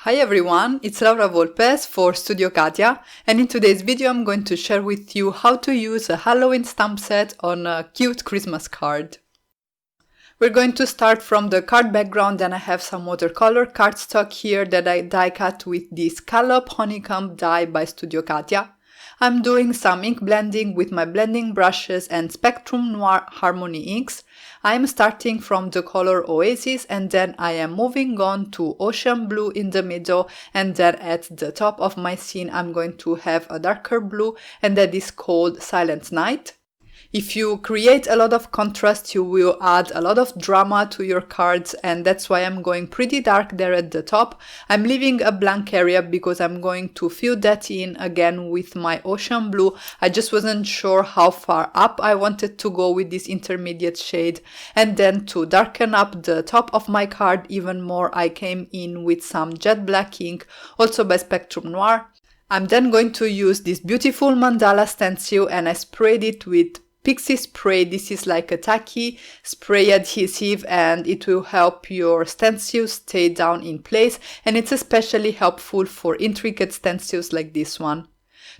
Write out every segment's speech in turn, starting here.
Hi everyone, it's Laura Volpes for Studio Katia, and in today's video I'm going to share with you how to use a Halloween stamp set on a cute Christmas card. We're going to start from the card background, and I have some watercolor cardstock here that I die cut with the SCALLOP honeycomb die by Studio Katia. I'm doing some ink blending with my blending brushes and Spectrum Noir Harmony inks. I'm starting from the color Oasis, and then I am moving on to Ocean Blue in the middle, and then at the top of my scene I'm going to have a darker blue, and that is called Silent Night. If you create a lot of contrast, you will add a lot of drama to your cards, and that's why I'm going pretty dark there at the top. I'm leaving a blank area because I'm going to fill that in again with my Ocean Blue. I just wasn't sure how far up I wanted to go with this intermediate shade. And then to darken up the top of my card even more, I came in with some jet black ink, also by Spectrum Noir. I'm then going to use this beautiful mandala stencil, and I sprayed it with Pixie spray. This is like a tacky spray adhesive, and it will help your stencil stay down in place, and it's especially helpful for intricate stencils like this one.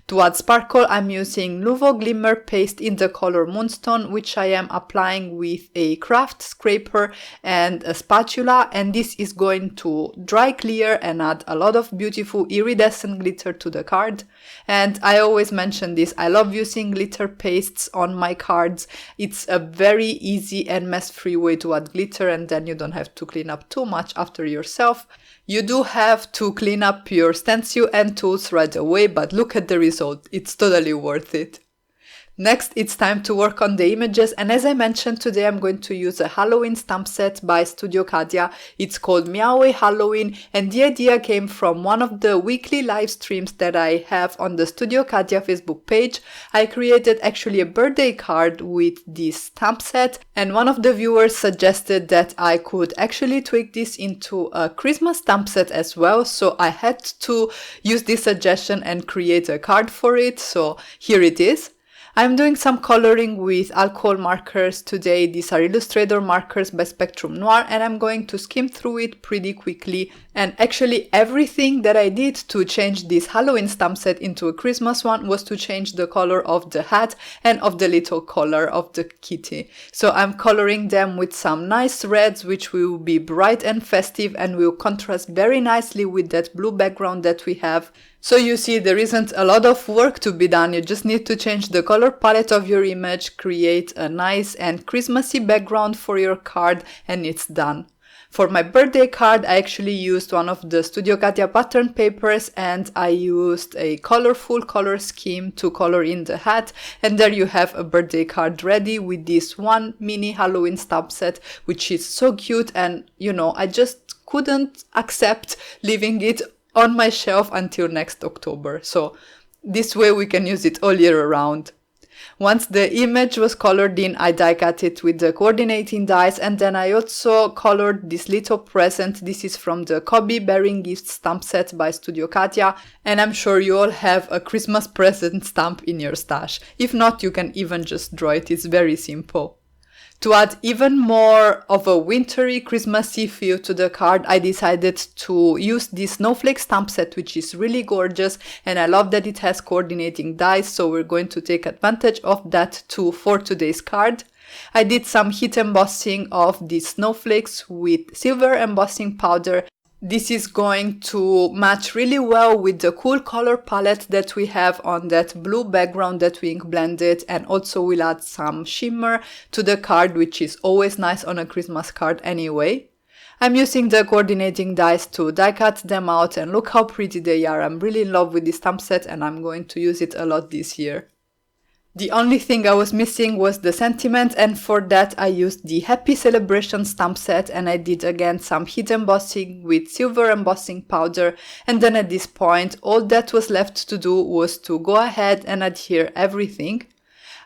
To add sparkle, I'm using Nuvo Glimmer Paste in the color Moonstone, which I am applying with a craft scraper and a spatula, and this is going to dry clear and add a lot of beautiful iridescent glitter to the card. And I always mention this, I love using glitter pastes on my cards. It's a very easy and mess-free way to add glitter, and then you don't have to clean up too much after yourself. You do have to clean up your stencil and tools right away, but look at the result, it's totally worth it. Next, it's time to work on the images, and as I mentioned, today I'm going to use a Halloween stamp set by Studio Katia. It's called MEOWY Halloween, and the idea came from one of the weekly live streams that I have on the Studio Katia Facebook page. I created actually a birthday card with this stamp set, and one of the viewers suggested that I could actually tweak this into a Christmas stamp set as well, so I had to use this suggestion and create a card for it, so here it is. I'm doing some coloring with alcohol markers today. These are Illustrator markers by Spectrum Noir, and I'm going to skim through it pretty quickly. And actually everything that I did to change this Halloween stamp set into a Christmas one was to change the color of the hat and of the little collar of the kitty. So I'm coloring them with some nice reds, which will be bright and festive and will contrast very nicely with that blue background that we have. So you see, there isn't a lot of work to be done, you just need to change the color palette of your image, create a nice and Christmassy background for your card, and it's done. For my birthday card, I actually used one of the Studio Katia pattern papers, and I used a colorful color scheme to color in the hat, and there you have a birthday card ready with this one mini Halloween stamp set, which is so cute, and you know, I just couldn't accept leaving it on my shelf until next October, so this way we can use it all year around. Once the image was colored in, I die cut it with the coordinating dies, and then I also colored this little present. This is from the Kobe Bearing Gifts stamp set by Studio Katia, and I'm sure you all have a Christmas present stamp in your stash. If not, you can even just draw it, it's very simple. To add even more of a wintry, Christmassy feel to the card, I decided to use this snowflake stamp set, which is really gorgeous, and I love that it has coordinating dies, so we're going to take advantage of that too for today's card. I did some heat embossing of these snowflakes with silver embossing powder. This is going to match really well with the cool color palette that we have on that blue background that we ink blended, and also we'll add some shimmer to the card, which is always nice on a Christmas card anyway. I'm using the coordinating dies to die cut them out, and look how pretty they are. I'm really in love with this stamp set, and I'm going to use it a lot this year. The only thing I was missing was the sentiment, and for that I used the Happy Celebration stamp set, and I did again some heat embossing with silver embossing powder, and then at this point all that was left to do was to go ahead and adhere everything.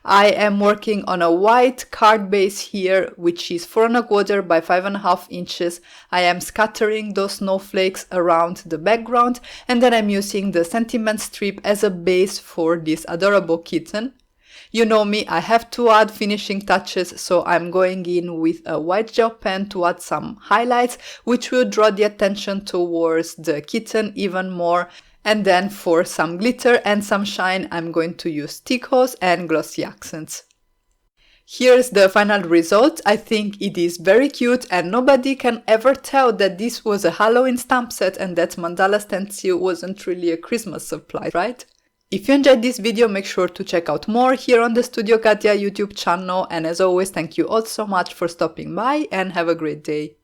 I am working on a white card base here, which is 4¼ by 5½ inches. I am scattering those snowflakes around the background, and then I'm using the sentiment strip as a base for this adorable kitten. You know me, I have to add finishing touches, so I'm going in with a white gel pen to add some highlights, which will draw the attention towards the kitten even more. And then for some glitter and some shine, I'm going to use stick hose and glossy accents. Here's the final result. I think it is very cute and nobody can ever tell that this was a Halloween stamp set and that mandala stencil wasn't really a Christmas supply, right? If you enjoyed this video, make sure to check out more here on the Studio Katia YouTube channel, and as always, thank you all so much for stopping by and have a great day.